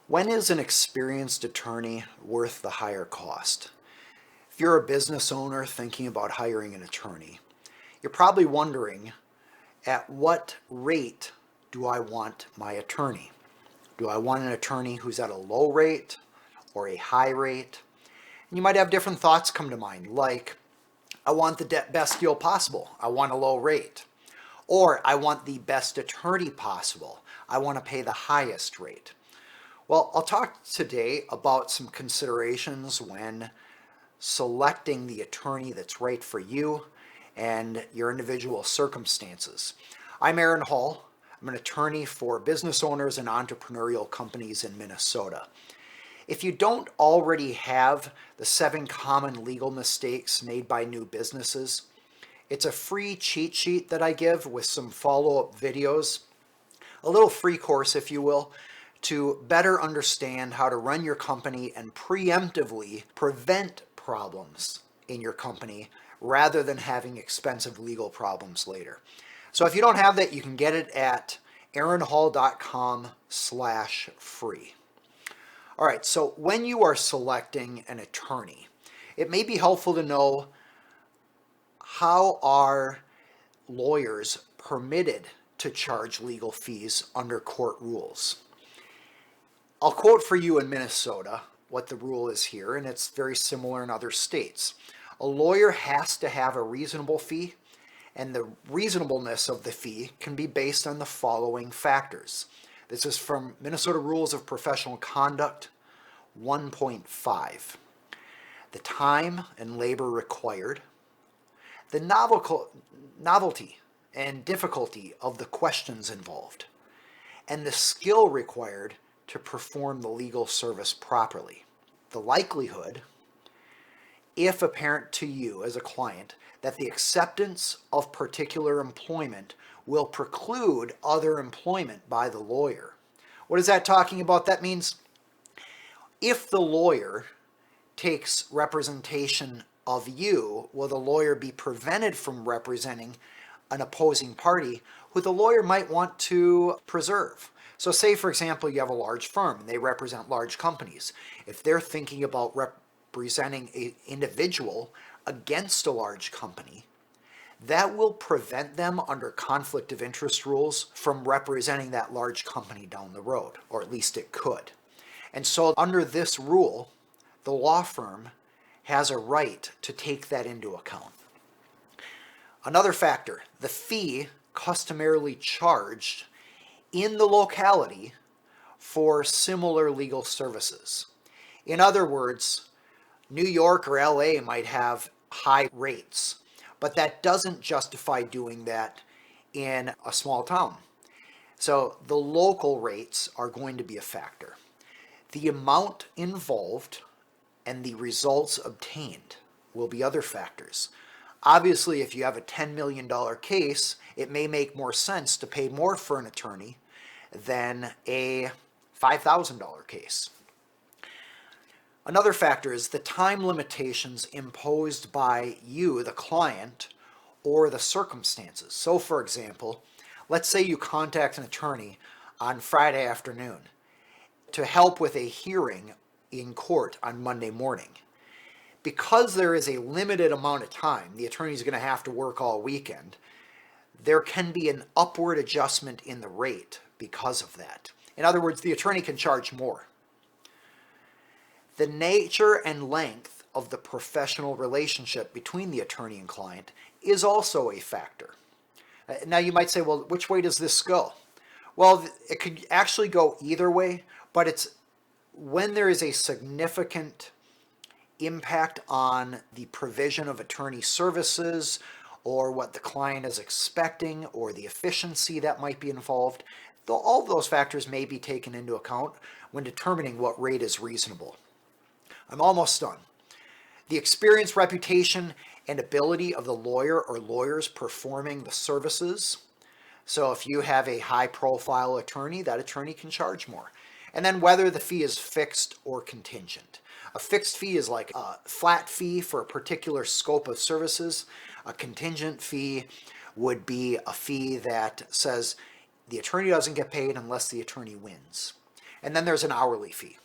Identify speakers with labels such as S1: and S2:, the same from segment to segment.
S1: When is an experienced attorney worth the higher cost? If you're a business owner thinking about hiring an attorney, you're probably wondering, at what rate do I want my attorney? Do I want an attorney who's at a low rate or a high rate? And you might have different thoughts come to mind, like, I want the best deal possible. I want a low rate. Or I want the best attorney possible. I want to pay the highest rate. Well, I'll talk today about some considerations when selecting the attorney that's right for you and your individual circumstances. I'm Aaron Hall. I'm an attorney for business owners and entrepreneurial companies in Minnesota. If you don't already have the 7 common legal mistakes made by new businesses, it's a free cheat sheet that I give with some follow-up videos, a little free course, if you will, to better understand how to run your company and preemptively prevent problems in your company rather than having expensive legal problems later. So if you don't have that, you can get it at aaronhall.com/free. All right, so when you are selecting an attorney, it may be helpful to know, how are lawyers permitted to charge legal fees under court rules? I'll quote for you in Minnesota what the rule is here, and it's very similar in other states. A lawyer has to have a reasonable fee, and the reasonableness of the fee can be based on the following factors. This is from Minnesota Rules of Professional Conduct 1.5. The time and labor required, the novelty and difficulty of the questions involved, and the skill required to perform the legal service properly. The likelihood, if apparent to you as a client, that the acceptance of particular employment will preclude other employment by the lawyer. What is that talking about? That means if the lawyer takes representation of you, will the lawyer be prevented from representing an opposing party who the lawyer might want to preserve? So say, for example, you have a large firm and they represent large companies. If they're thinking about representing an individual against a large company, that will prevent them under conflict of interest rules from representing that large company down the road, or at least it could. And so under this rule, the law firm has a right to take that into account. Another factor, the fee customarily charged in the locality for similar legal services. In other words, New York or LA might have high rates, but that doesn't justify doing that in a small town. So the local rates are going to be a factor. The amount involved and the results obtained will be other factors. Obviously, if you have a $10 million case, it may make more sense to pay more for an attorney than a $5,000 case. Another factor is the time limitations imposed by you, the client, or the circumstances. So, for example, let's say you contact an attorney on Friday afternoon to help with a hearing in court on Monday morning. Because there is a limited amount of time, the attorney is going to have to work all weekend, there can be an upward adjustment in the rate because of that. In other words, the attorney can charge more. The nature and length of the professional relationship between the attorney and client is also a factor. Now you might say, well, which way does this go? Well, it could actually go either way, but it's when there is a significant impact on the provision of attorney services or what the client is expecting or the efficiency that might be involved. All of those factors may be taken into account when determining what rate is reasonable. I'm almost done. The experience, reputation, and ability of the lawyer or lawyers performing the services. So if you have a high-profile attorney, that attorney can charge more. And then whether the fee is fixed or contingent. A fixed fee is like a flat fee for a particular scope of services. A contingent fee would be a fee that says the attorney doesn't get paid unless the attorney wins. And then there's an hourly fee,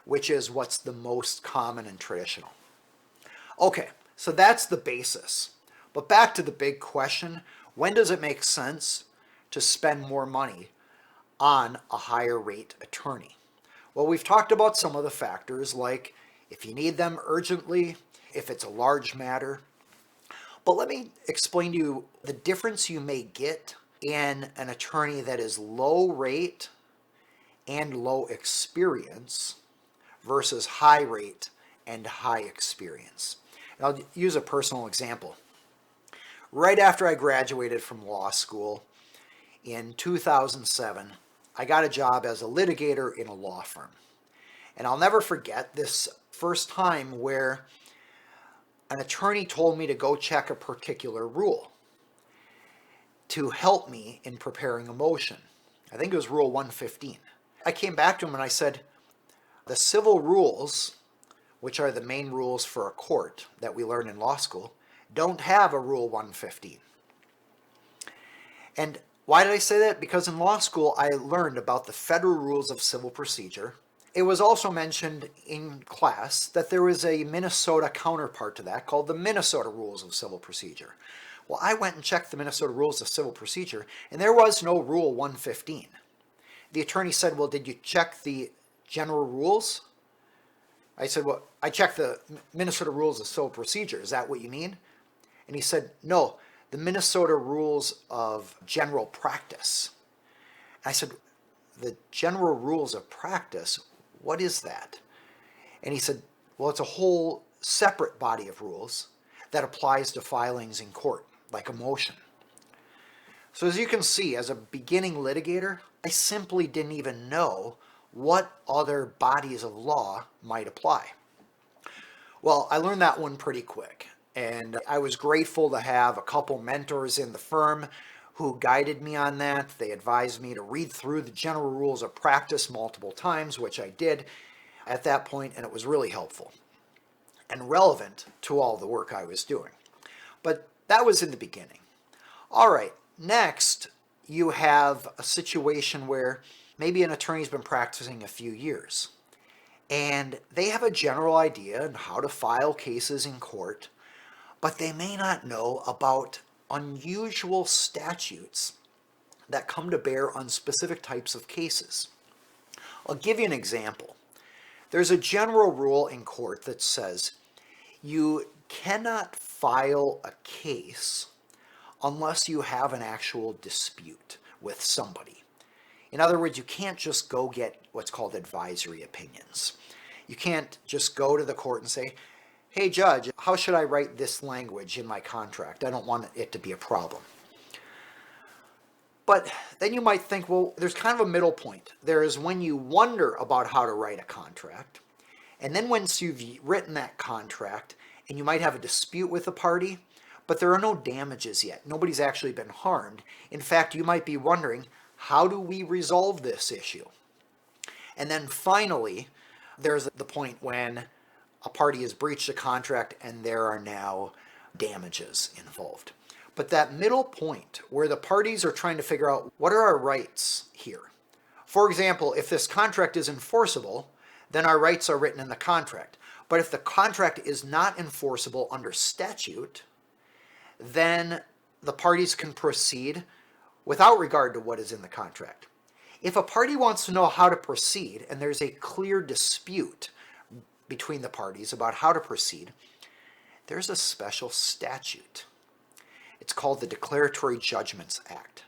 S1: which is what's the most common and traditional. Okay, so that's the basis. But back to the big question, when does it make sense to spend more money on a higher rate attorney? Well, we've talked about some of the factors, like if you need them urgently, if it's a large matter. But let me explain to you the difference you may get in an attorney that is low rate and low experience versus high rate and high experience. And I'll use a personal example. Right after I graduated from law school in 2007, I got a job as a litigator in a law firm. And I'll never forget this first time where an attorney told me to go check a particular rule to help me in preparing a motion. I think it was Rule 115. I came back to him and I said, the civil rules, which are the main rules for a court that we learn in law school, don't have a Rule 115. And why did I say that? Because in law school, I learned about the federal rules of civil procedure. It was also mentioned in class that there was a Minnesota counterpart to that called the Minnesota Rules of Civil Procedure. Well, I went and checked the Minnesota Rules of Civil Procedure, and there was no Rule 115. The attorney said, well, did you check the general rules? I said, well, I checked the Minnesota Rules of Civil Procedure. Is that what you mean? And he said, no, the Minnesota Rules of General Practice. And I said, the General Rules of Practice, what is that? And he said, well, it's a whole separate body of rules that applies to filings in court, like a motion. So as you can see, as a beginning litigator, I simply didn't even know what other bodies of law might apply. Well, I learned that one pretty quick, and I was grateful to have a couple mentors in the firm who guided me on that. They advised me to read through the general rules of practice multiple times, which I did at that point, and it was really helpful and relevant to all the work I was doing. But that was in the beginning. All right, next you have a situation where maybe an attorney's been practicing a few years, and they have a general idea on how to file cases in court, but they may not know about unusual statutes that come to bear on specific types of cases. I'll give you an example. There's a general rule in court that says you cannot file a case unless you have an actual dispute with somebody. In other words, you can't just go get what's called advisory opinions. You can't just go to the court and say, hey, judge, how should I write this language in my contract? I don't want it to be a problem. But then you might think, well, there's kind of a middle point. There is when you wonder about how to write a contract, and then once you've written that contract, and you might have a dispute with a party, but there are no damages yet. Nobody's actually been harmed. In fact, you might be wondering, how do we resolve this issue? And then finally, there's the point when a party has breached a contract and there are now damages involved. But that middle point where the parties are trying to figure out what are our rights here. For example, if this contract is enforceable, then our rights are written in the contract. But if the contract is not enforceable under statute, then the parties can proceed without regard to what is in the contract. If a party wants to know how to proceed and there's a clear dispute between the parties about how to proceed, there's a special statute. It's called the Declaratory Judgments Act.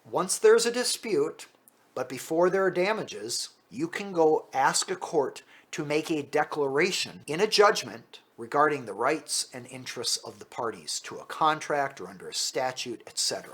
S1: Once there's a dispute, but before there are damages, you can go ask a court to make a declaration in a judgment regarding the rights and interests of the parties to a contract or under a statute, etc.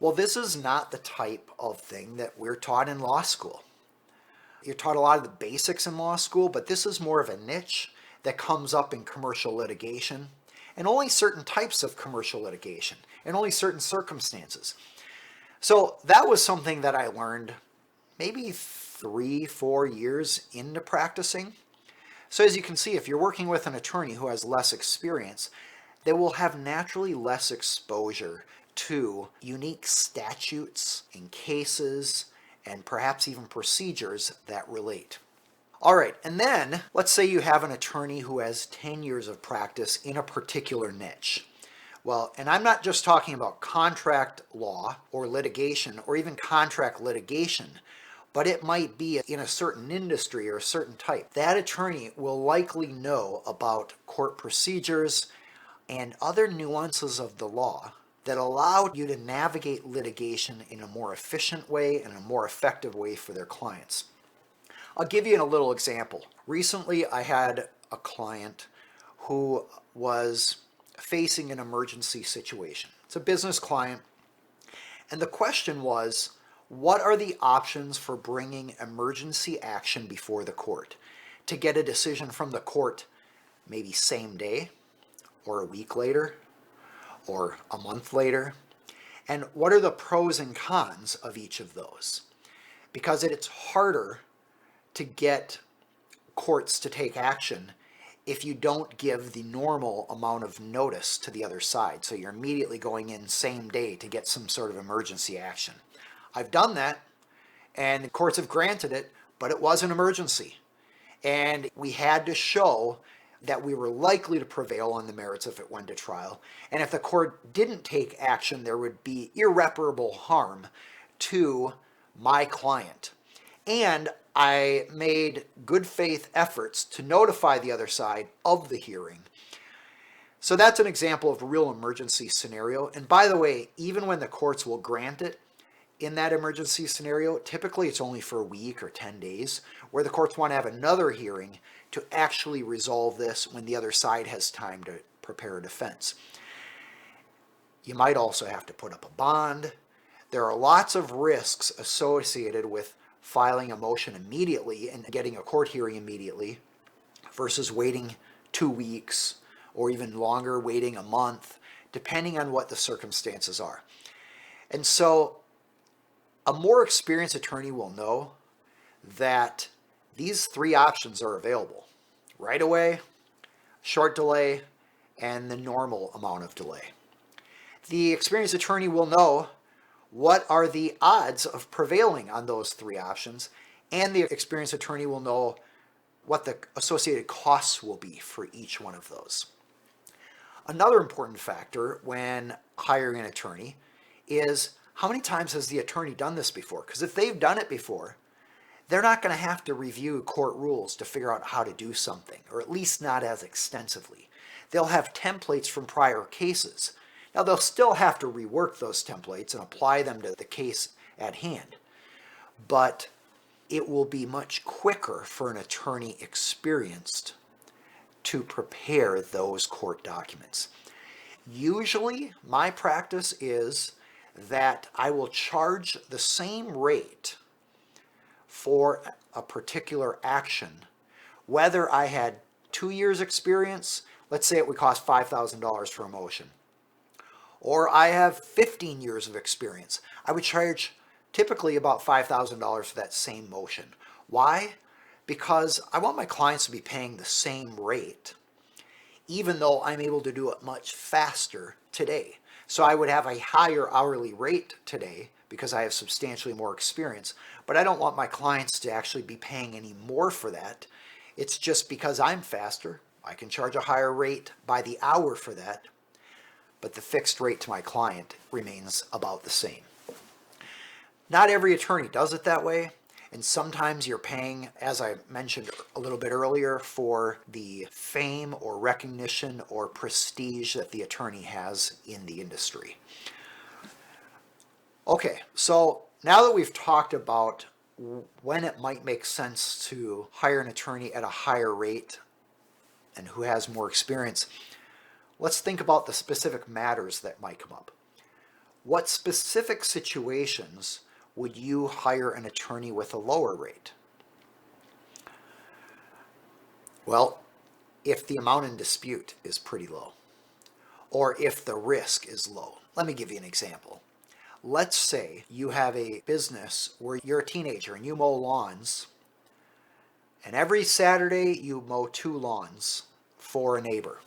S1: Well, this is not the type of thing that we're taught in law school. You're taught a lot of the basics in law school, but this is more of a niche that comes up in commercial litigation, and only certain types of commercial litigation, and only certain circumstances. So that was something that I learned maybe 3-4 years into practicing. So as you can see, if you're working with an attorney who has less experience, they will have naturally less exposure to unique statutes and cases and perhaps even procedures that relate. All right, and then let's say you have an attorney who has 10 years of practice in a particular niche. Well, and I'm not just talking about contract law or litigation or even contract litigation, but it might be in a certain industry or a certain type. That attorney will likely know about court procedures and other nuances of the law that allow you to navigate litigation in a more efficient way and a more effective way for their clients. I'll give you a little example. Recently, I had a client who was facing an emergency situation. It's a business client, and the question was, what are the options for bringing emergency action before the court to get a decision from the court maybe same day or a week later or a month later? And what are the pros and cons of each of those? Because it's harder to get courts to take action if you don't give the normal amount of notice to the other side. So you're immediately going in same day to get some sort of emergency action. I've done that, and the courts have granted it, but it was an emergency. And we had to show that we were likely to prevail on the merits if it went to trial. And if the court didn't take action, there would be irreparable harm to my client. And I made good faith efforts to notify the other side of the hearing. So that's an example of a real emergency scenario. And by the way, even when the courts will grant it, in that emergency scenario, typically it's only for a week or 10 days, where the courts want to have another hearing to actually resolve this when the other side has time to prepare a defense. You might also have to put up a bond. There are lots of risks associated with filing a motion immediately and getting a court hearing immediately versus waiting 2 weeks or even longer, waiting a month, depending on what the circumstances are. And so a more experienced attorney will know that these three options are available: right away, short delay, and the normal amount of delay. The experienced attorney will know what are the odds of prevailing on those three options, and the experienced attorney will know what the associated costs will be for each one of those. Another important factor when hiring an attorney is how many times has the attorney done this before? Because if they've done it before, they're not going to have to review court rules to figure out how to do something, or at least not as extensively. They'll have templates from prior cases. Now, they'll still have to rework those templates and apply them to the case at hand, but it will be much quicker for an attorney experienced to prepare those court documents. Usually, my practice is that I will charge the same rate for a particular action, whether I had 2 years experience, let's say it would cost $5,000 for a motion, or I have 15 years of experience. I would charge typically about $5,000 for that same motion. Why? Because I want my clients to be paying the same rate, even though I'm able to do it much faster today. So I would have a higher hourly rate today because I have substantially more experience, but I don't want my clients to actually be paying any more for that. It's just because I'm faster, I can charge a higher rate by the hour for that, but the fixed rate to my client remains about the same. Not every attorney does it that way, and sometimes you're paying, as I mentioned a little bit earlier, for the fame or recognition or prestige that the attorney has in the industry. Okay, so now that we've talked about when it might make sense to hire an attorney at a higher rate and who has more experience, let's think about the specific matters that might come up. What specific situations would you hire an attorney with a lower rate? Well, if the amount in dispute is pretty low, or if the risk is low. Let me give you an example. Let's say you have a business where you're a teenager and you mow lawns, and every Saturday you mow 2 lawns for a neighbor.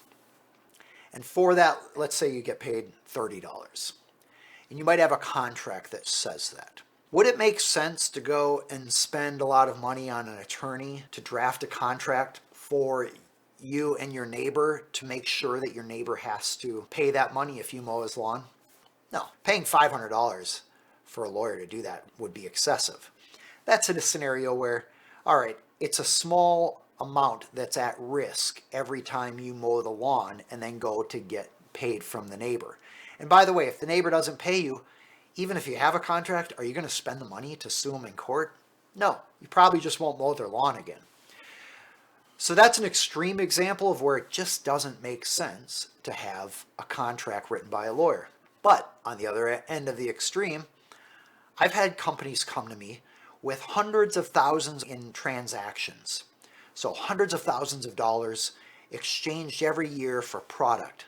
S1: And for that, let's say you get paid $30. And you might have a contract that says that. Would it make sense to go and spend a lot of money on an attorney to draft a contract for you and your neighbor to make sure that your neighbor has to pay that money if you mow his lawn? No. Paying $500 for a lawyer to do that would be excessive. That's in a scenario where, all right, it's a small amount that's at risk every time you mow the lawn and then go to get paid from the neighbor. And by the way, if the neighbor doesn't pay you, even if you have a contract, are you going to spend the money to sue them in court? No, you probably just won't mow their lawn again. So that's an extreme example of where it just doesn't make sense to have a contract written by a lawyer. But on the other end of the extreme, I've had companies come to me with hundreds of thousands in transactions. So hundreds of thousands of dollars exchanged every year for product.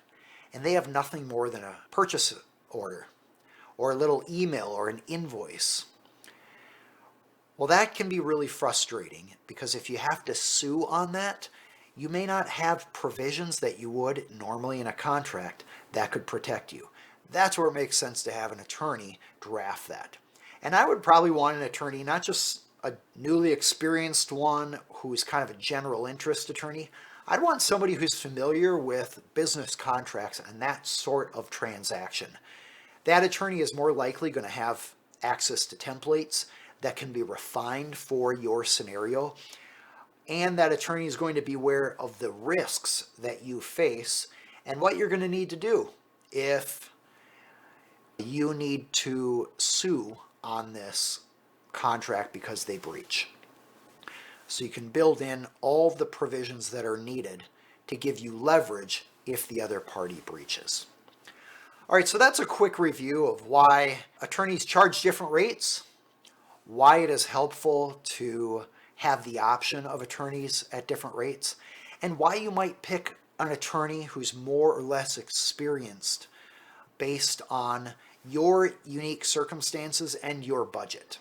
S1: And they have nothing more than a purchase order or a little email or an invoice. Well, that can be really frustrating because if you have to sue on that, you may not have provisions that you would normally in a contract that could protect you. That's where it makes sense to have an attorney draft that. And I would probably want an attorney, not just a newly experienced one who's kind of a general interest attorney. I'd want somebody who's familiar with business contracts and that sort of transaction. That attorney is more likely going to have access to templates that can be refined for your scenario. And that attorney is going to be aware of the risks that you face and what you're going to need to do if you need to sue on this contract because they breach. So you can build in all the provisions that are needed to give you leverage if the other party breaches. All right, so that's a quick review of why attorneys charge different rates, why it is helpful to have the option of attorneys at different rates, and why you might pick an attorney who's more or less experienced based on your unique circumstances and your budget.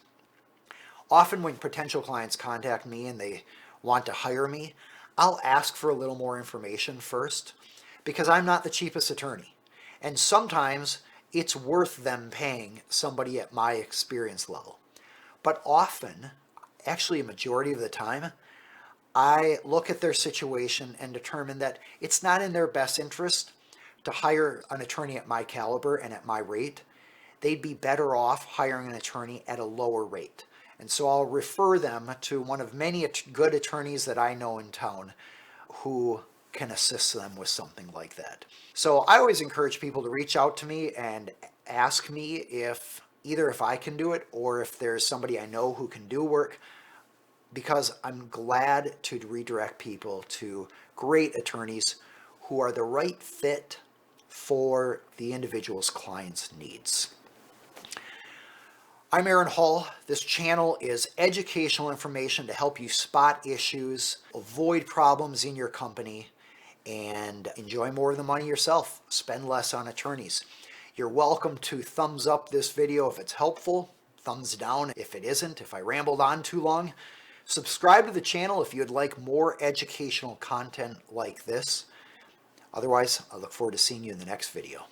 S1: Often when potential clients contact me and they want to hire me, I'll ask for a little more information first because I'm not the cheapest attorney. And sometimes it's worth them paying somebody at my experience level. But often, actually a majority of the time, I look at their situation and determine that it's not in their best interest to hire an attorney at my caliber and at my rate. They'd be better off hiring an attorney at a lower rate. And so I'll refer them to one of many good attorneys that I know in town who can assist them with something like that. So I always encourage people to reach out to me and ask me if I can do it or if there's somebody I know who can do work, because I'm glad to redirect people to great attorneys who are the right fit for the individual's client's needs. I'm Aaron Hall. This channel is educational information to help you spot issues, avoid problems in your company, and enjoy more of the money yourself. Spend less on attorneys. You're welcome to thumbs up this video if it's helpful, thumbs down if it isn't, if I rambled on too long. Subscribe to the channel if you'd like more educational content like this. Otherwise, I look forward to seeing you in the next video.